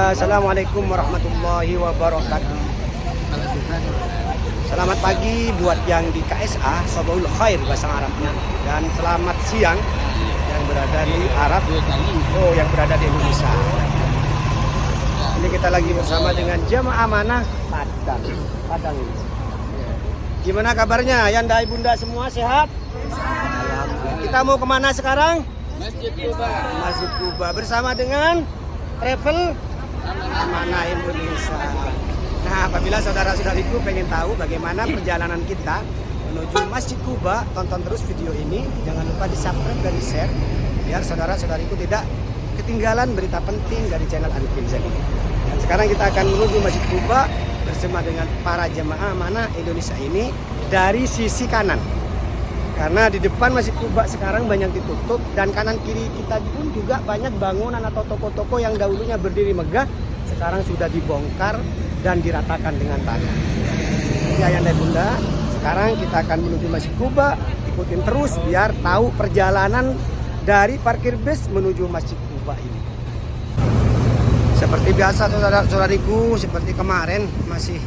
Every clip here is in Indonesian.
Assalamualaikum warahmatullahi wabarakatuh. Selamat pagi buat yang di KSA, Sabahul Khair bahasa Arabnya. Dan selamat siang yang berada di Arab, yang berada di Indonesia. Ini kita lagi bersama dengan jemaah amanah Padang. Gimana kabarnya? Yanda Ibunda semua sehat? Alhamdulillah. Kita mau kemana sekarang? Masjid Kuba. Masjid Kuba bersama dengan Travel Amanah Indonesia. Nah, apabila saudara-saudariku pengen tahu bagaimana perjalanan kita menuju Masjid Kuba, tonton terus video ini. Jangan lupa di-subscribe dan di-share biar saudara-saudariku tidak ketinggalan berita penting dari channel Arifin Zain. Dan sekarang kita akan menuju Masjid Kuba bersama dengan para jemaah amanah Indonesia ini dari sisi kanan. Karena di depan Masjid Kuba sekarang banyak ditutup dan kanan kiri kita pun juga banyak bangunan atau toko-toko yang dahulunya berdiri megah sekarang sudah dibongkar dan diratakan dengan tanah. Ya Yanda Bunda, sekarang kita akan menuju Masjid Kuba. Ikutin terus biar tahu perjalanan dari parkir bus menuju Masjid Kuba ini. Seperti biasa saudara-saudariku, seperti kemarin masih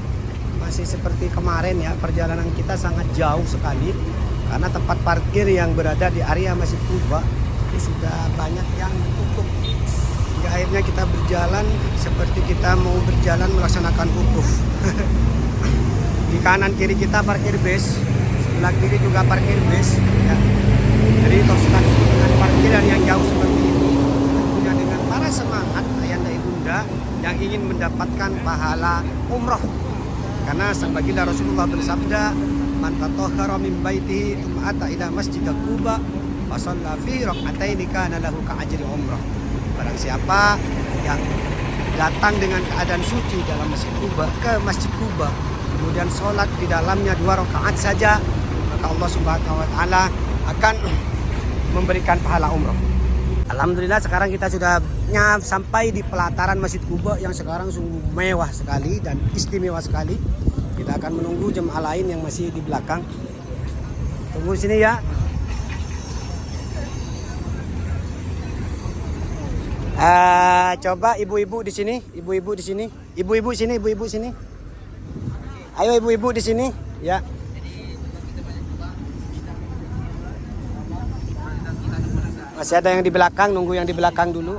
seperti kemarin ya, perjalanan kita sangat jauh sekali. Karena tempat parkir yang berada di area Masjid Kuba itu sudah banyak yang ditutup. Hingga akhirnya kita berjalan seperti kita mau berjalan melaksanakan wukuf. Di kanan kiri kita parkir bus, sebelah kiri juga parkir bus. Ya. Jadi teruskan dengan parkiran yang jauh seperti ini. Tentunya dengan para semangat ayanda ibunda yang ingin mendapatkan pahala umroh. Karena sang baginda Rasulullah bersabda, man tatahhara min baitihi thumma ata ila Masjid Kuba fa shalla fi rak'ataini kana lahu ka'ajri umrah. Barang siapa yang datang dengan keadaan suci dalam Masjid Kuba, kemudian sholat di dalamnya 2 rakaat saja, maka Allah Subhanahu wa taala akan memberikan pahala umrah. Alhamdulillah sekarang kita sudah sampai di pelataran Masjid Kuba yang sekarang sungguh mewah sekali dan istimewa sekali. Kita akan menunggu jemaah lain yang masih di belakang. Tunggu sini ya. Coba ibu-ibu di sini, ibu-ibu di sini, ibu-ibu sini, ibu-ibu sini. Ayo ibu-ibu di sini, ya. Masih ada yang di belakang, nunggu yang di belakang dulu.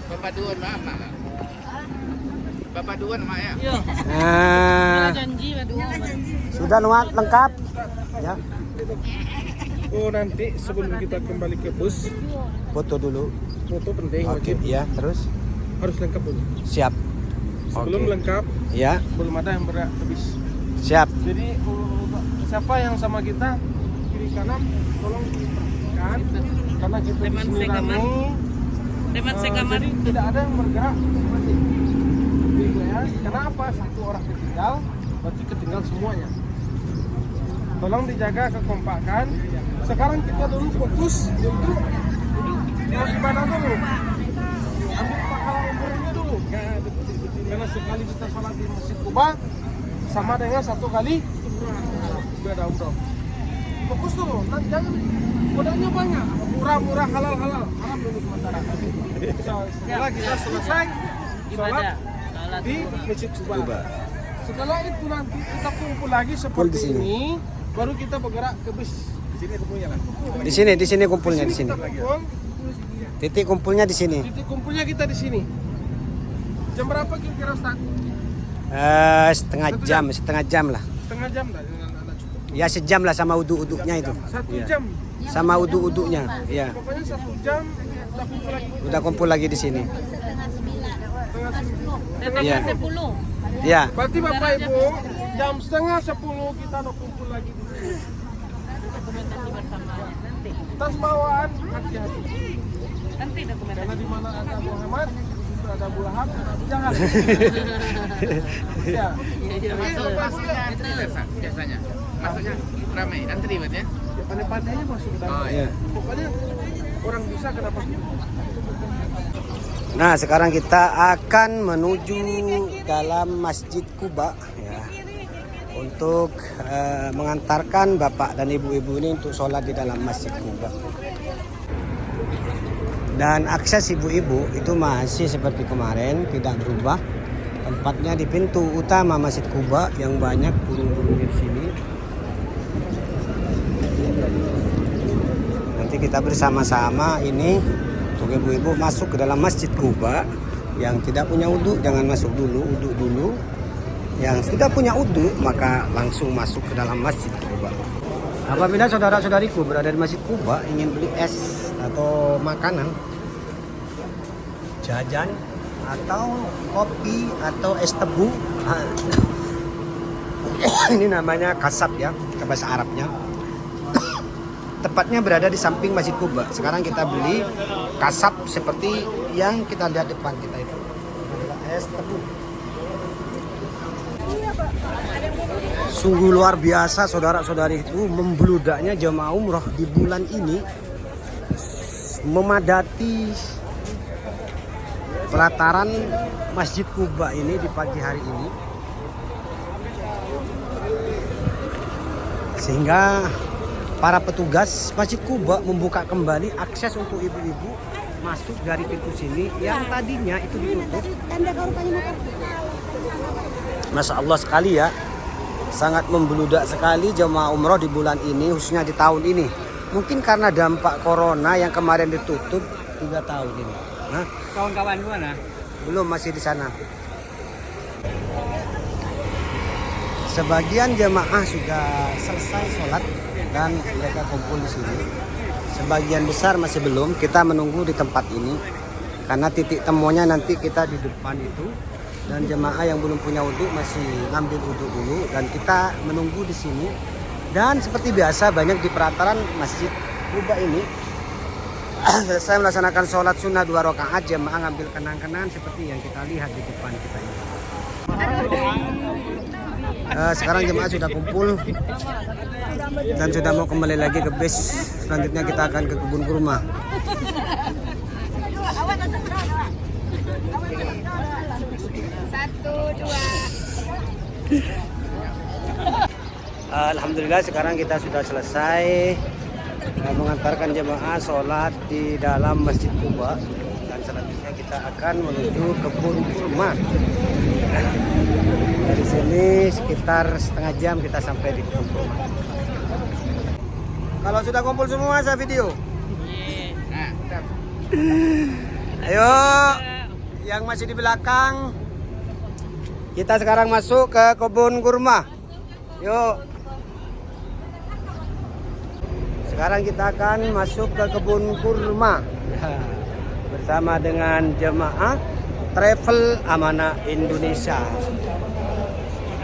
Bapak Duan Mak. Bapak Duan Mak ya. Sudah lengkap. Ya. Oh nanti sebelum kita kembali ke bus, Foto dulu. foto penting Oke, wajib. ya, terus. Harus lengkap dulu. Siap. Sebelum Oke. lengkap, Ya, belum ada yang berat habis. siap. Jadi siapa yang sama kita kiri kanan tolong diperhatikan karena kita di sini ramai. Jadi tidak ada yang bergerak seperti itu ya. Kenapa satu orang ketinggal berarti ketinggal semuanya. Tolong dijaga kekompakan. Sekarang kita dulu fokus untuk mau gimana dulu. Ambil pahala umurnya dulu. Karena sekali kita sholat di Masjid Kuba sama dengan 1 kali ibadah umroh. Fokus dulu, nanti jangan modalnya banyak, murah-murah halal haram dulu sementara. Setelah kita selesai sholat di Masjid Kuba. Setelah itu nanti kita kumpul lagi seperti ini, baru kita bergerak ke bus. Di sini kumpulnya lah. Di sini kumpulnya di sini. Titik kumpulnya di sini. Titik kumpulnya kita di sini. Jam berapa kira-kira Ustaz? Setengah jam lah. Setengah jam dah dengan anak cukup. Ya sejam lah sama uduk-uduknya itu. 1 Ya. jam. Sama uduk-uduknya. Ya. Pokoknya 1 jam kita kumpul lagi. Udah kumpul lagi di sini. Setengah Ya. 10. Ya. Berarti Bapak Ibu jam setengah 10 kita udah kumpul lagi di sini. Tas bawaan hati-hati. Karena di mana ada Muhammad, itu ada Abu Lahab, ada Abu Jahal. Ya. Biasanya. Masuknya ramai antri buat ya. Ya pandai-pandainya masuk ke dalam. Oh, iya. Pokoknya orang bisa kenapa? Nah, sekarang kita akan menuju dalam Masjid Kuba ya. untuk mengantarkan bapak dan ibu-ibu ini untuk sholat di dalam Masjid Kuba. Dan akses ibu-ibu itu masih seperti kemarin, tidak berubah. Tempatnya di pintu utama Masjid Kuba yang banyak burung-burung di sini. Nanti kita bersama-sama ini untuk ibu-ibu masuk ke dalam Masjid Kuba. Yang tidak punya uduk jangan masuk dulu, uduk dulu. Yang sudah punya uduk maka langsung masuk ke dalam Masjid Kuba. Apabila saudara-saudariku berada di Masjid Kuba ingin beli es atau makanan, jajan atau kopi atau es tebu, ini namanya kasab ya, ke bahasa Arabnya. Tepatnya berada di samping Masjid Kuba. Sekarang kita beli kasab seperti yang kita lihat depan kita itu. Adalah es tebu. Sungguh luar biasa saudara-saudari itu membeludaknya jemaah umroh di bulan ini, memadati pelataran Masjid Kuba ini di pagi hari ini, sehingga para petugas Masjid Kuba membuka kembali akses untuk ibu-ibu masuk dari pintu sini yang tadinya itu ditutup. Masya Allah sekali ya, sangat membeludak sekali jemaah umroh di bulan ini, khususnya di tahun ini. Mungkin karena dampak corona yang kemarin ditutup 3 tahun ini. Nah, Kawan-kawan mana? belum, masih di sana. Sebagian jemaah sudah selesai sholat dan mereka kumpul di sini. Sebagian besar masih belum. Kita menunggu di tempat ini karena titik temunya nanti kita di depan itu. Dan jemaah yang belum punya wudhu masih ngambil wudhu dulu dan kita menunggu di sini. Dan seperti biasa banyak di pelataran Masjid Kuba ini selesai melaksanakan sholat sunnah 2 rakaat, jemaah ngambil kenang-kenang seperti yang kita lihat di depan kita ini. Sekarang jemaah sudah kumpul dan sudah mau kembali lagi ke base. Selanjutnya kita akan ke kebun kurma. Alhamdulillah sekarang kita sudah selesai mengantarkan jemaah sholat di dalam Masjid Kuba dan selanjutnya kita akan menuju kebun kurma. Dari sini sekitar setengah jam kita sampai di kebun kurma. Kalau sudah kumpul semua saya video. Ayo, yang masih di belakang, kita sekarang masuk ke kebun kurma. Yuk. Sekarang kita akan masuk ke kebun kurma bersama dengan jemaah Travel Amanah Indonesia.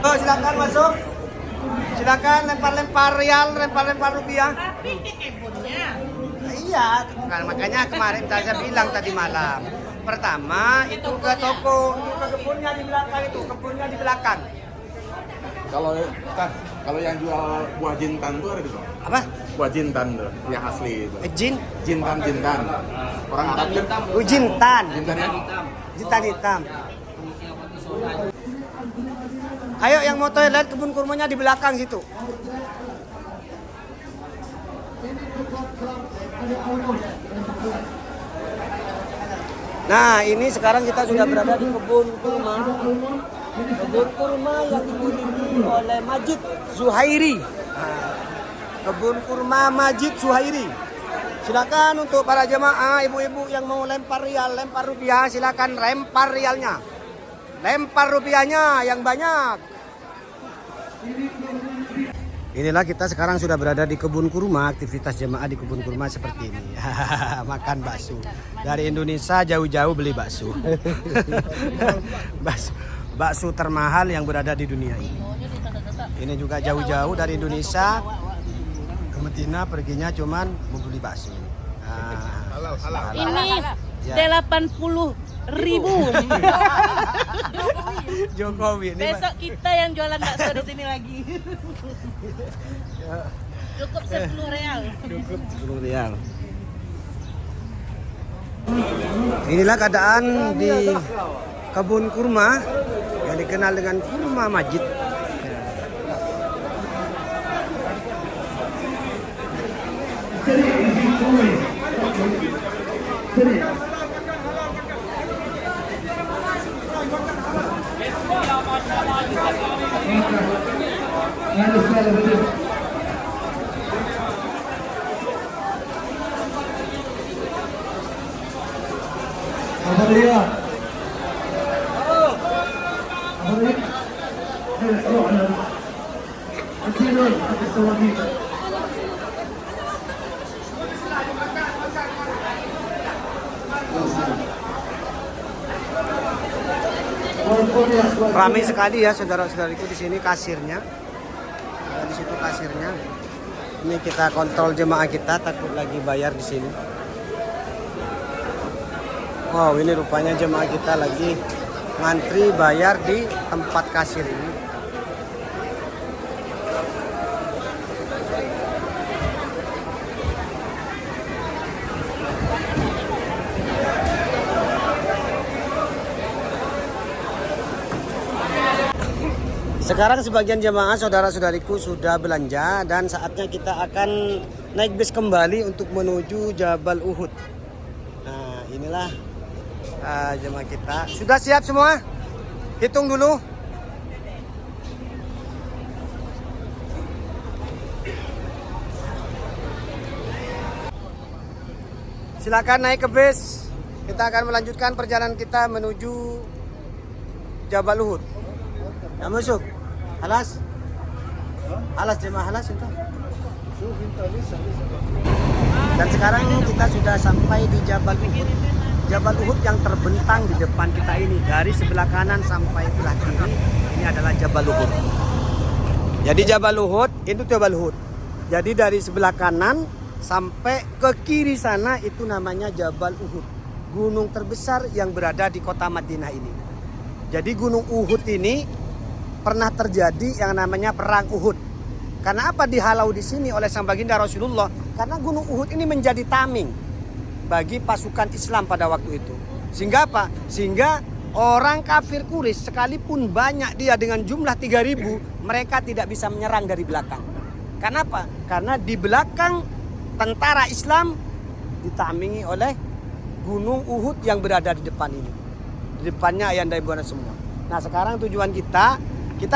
Oh, silakan masuk. Silakan lempar-lempar rial, lempar-lempar rupiah. Tapi di kebunnya. Iya, kan makanya kemarin saya bilang tadi malam. Pertama itu ke toko, itu ke kebunnya di belakang itu, kebunnya di belakang. Kalau yang jual buah jintan tuh ada di mana? Apa? Buah jintan tuh, yang asli itu. Jintan. Orang Arab kan? Oh, jintan. Jintannya Jintan hitam. Ayo yang mau toilet kebun kurmanya di belakang situ. Nah, ini sekarang kita sudah berada di kebun kurma. Kebun kurma yang dimiliki oleh Majid Zuhairi. Kebun kurma Majid Zuhairi. Silakan untuk para jemaah, ibu-ibu yang mau lempar rial, lempar rupiah, silakan lempar rialnya. Lempar rupiahnya yang banyak. Inilah kita sekarang sudah berada di kebun kurma. Aktivitas jemaah di kebun kurma seperti ini. Makan bakso. Dari Indonesia jauh-jauh beli bakso. Bakso termahal yang berada di dunia ini. Ini juga jauh-jauh dari Indonesia ke Medina, perginya cuman mau beli bakso. Halal. Ini Ya. 80.000. Jokowi ini Besok kita yang jualan bakso di sini lagi. Cukup 10 real. Rial. Inilah keadaan di kebun kurma yang dikenal dengan kurma Majid. Ramai sekali ya saudara-saudariku di sini kasirnya. Nah, di situ kasirnya. Ini kita kontrol jemaah kita, takut lagi bayar di sini. Wow, ini rupanya jemaah kita lagi ngantri bayar di tempat kasir ini. Sekarang sebagian jemaah saudara-saudariku sudah belanja dan saatnya kita akan naik bis kembali untuk menuju Jabal Uhud. Nah, inilah jemaah kita. Sudah siap semua? Hitung dulu. Silakan naik ke bis. Kita akan melanjutkan perjalanan kita menuju Jabal Uhud. Ya masuk. Halas? Halas jemaah halas itu. Dan sekarang kita sudah sampai di Jabal Uhud. Jabal Uhud yang terbentang di depan kita ini. Dari sebelah kanan sampai sebelah kiri. Ini adalah Jabal Uhud. Jadi Jabal Uhud, itu Jabal Uhud. Jadi dari sebelah kanan sampai ke kiri sana itu namanya Jabal Uhud. Gunung terbesar yang berada di kota Madinah ini. Jadi gunung Uhud ini pernah terjadi yang namanya perang Uhud. Karena apa dihalau di sini oleh sang baginda Rasulullah? Karena gunung Uhud ini menjadi tameng bagi pasukan Islam pada waktu itu. Sehingga apa? Sehingga orang kafir Quraisy sekalipun banyak dia dengan jumlah 3.000, mereka tidak bisa menyerang dari belakang. Karena apa? Karena di belakang tentara Islam ditamengi oleh gunung Uhud yang berada di depan ini. Di depannya ayanda ibu anak semua. Nah, sekarang tujuan kita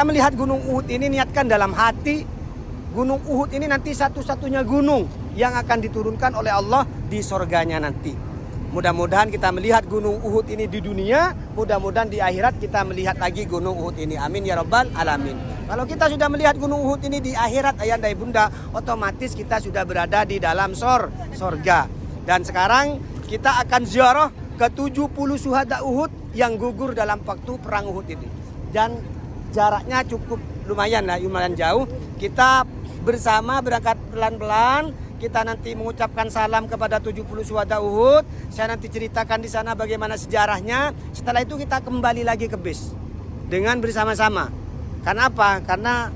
melihat gunung Uhud ini, niatkan dalam hati gunung Uhud ini nanti satu-satunya gunung yang akan diturunkan oleh Allah di surganya nanti. Mudah-mudahan kita melihat gunung Uhud ini di dunia, mudah-mudahan di akhirat kita melihat lagi gunung Uhud ini. Amin ya rabbal alamin. Kalau kita sudah melihat gunung Uhud ini di akhirat ayanda ibunda, otomatis kita sudah berada di dalam surga. Dan sekarang kita akan ziarah ke 70 syuhada Uhud yang gugur dalam waktu perang Uhud ini. Dan jaraknya cukup lumayan jauh. Kita bersama berangkat pelan-pelan. Kita nanti mengucapkan salam kepada 70 syuhada Uhud. Saya nanti ceritakan di sana bagaimana sejarahnya. Setelah itu kita kembali lagi ke bis dengan bersama-sama. Karena apa? Karena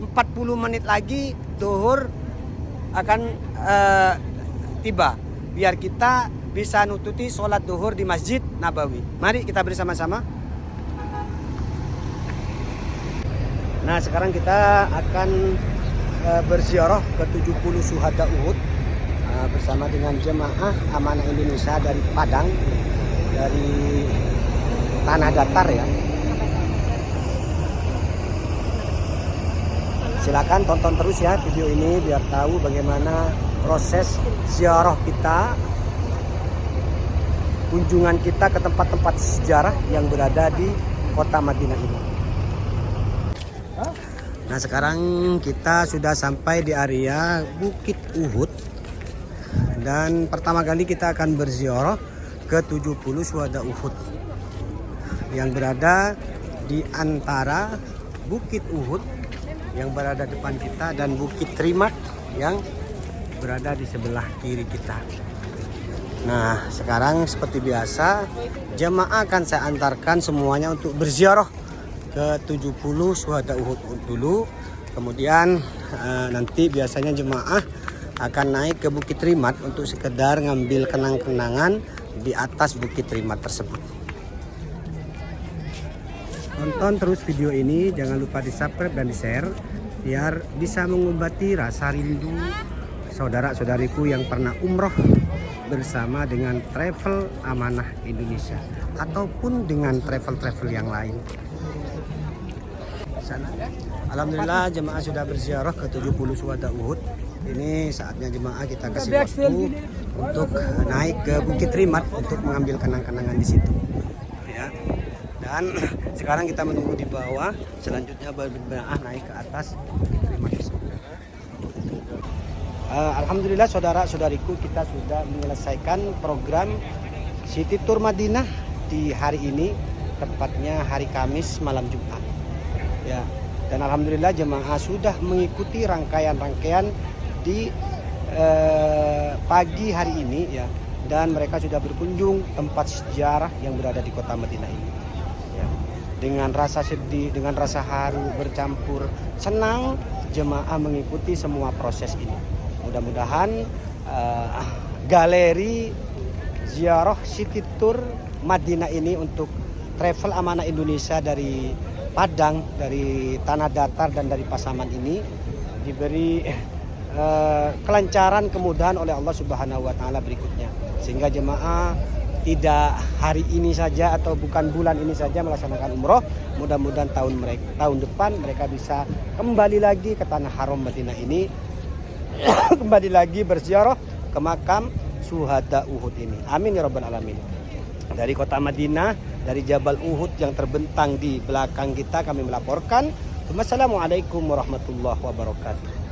40 menit lagi zuhur akan tiba. Biar kita bisa nututi sholat zuhur di Masjid Nabawi. Mari kita bersama-sama. Nah, sekarang kita akan berziarah ke 70 syuhada Uhud bersama dengan jemaah Amanah Indonesia dari Padang, dari Tanah Datar ya. Silakan tonton terus ya video ini biar tahu bagaimana proses ziarah kita, kunjungan kita ke tempat-tempat sejarah yang berada di kota Madinah ini. Nah, sekarang kita sudah sampai di area Bukit Uhud. Dan pertama kali kita akan berziarah ke 70 syuhada Uhud yang berada di antara Bukit Uhud yang berada depan kita dan Bukit Trimat yang berada di sebelah kiri kita. Nah, sekarang seperti biasa jemaah akan saya antarkan semuanya untuk berziarah ke 70 syuhada Uhud dulu. Kemudian nanti biasanya jemaah akan naik ke Bukit Trimat untuk sekedar ngambil kenang-kenangan di atas Bukit Trimat tersebut. Tonton terus video ini, jangan lupa di subscribe dan di share biar bisa mengobati rasa rindu saudara-saudariku yang pernah umroh bersama dengan Travel Amanah Indonesia ataupun dengan travel-travel yang lain. Sana. Alhamdulillah jemaah sudah berziarah ke 70 syuhada Uhud. Ini saatnya jemaah kita kasih waktu untuk naik ke Bukit Rimat untuk mengambil kenang-kenangan di situ. Ya. Dan sekarang kita menunggu di bawah, selanjutnya berjemaah naik ke atas Bukit Rimat. Alhamdulillah saudara-saudariku, kita sudah menyelesaikan program City Tour Madinah di hari ini, tepatnya hari Kamis malam Jumat. Ya, dan alhamdulillah jemaah sudah mengikuti rangkaian-rangkaian di pagi hari ini ya, dan mereka sudah berkunjung tempat sejarah yang berada di kota Madinah ini. Ya, dengan rasa sedih, dengan rasa haru bercampur senang, jemaah mengikuti semua proses ini. Mudah-mudahan galeri ziarah City Tour Madinah ini untuk Travel Amanah Indonesia dari Padang, dari Tanah Datar dan dari Pasaman ini diberi kelancaran, kemudahan oleh Allah Subhanahu wa taala berikutnya, sehingga jemaah tidak hari ini saja atau bukan bulan ini saja melaksanakan umroh. Mudah-mudahan tahun depan mereka bisa kembali lagi ke tanah haram Madinah ini, kembali lagi berziarah ke makam syuhada Uhud ini. Amin ya rabbal alamin. Dari kota Madinah, dari Jabal Uhud yang terbentang di belakang kita, kami melaporkan. Wassalamualaikum warahmatullahi wabarakatuh.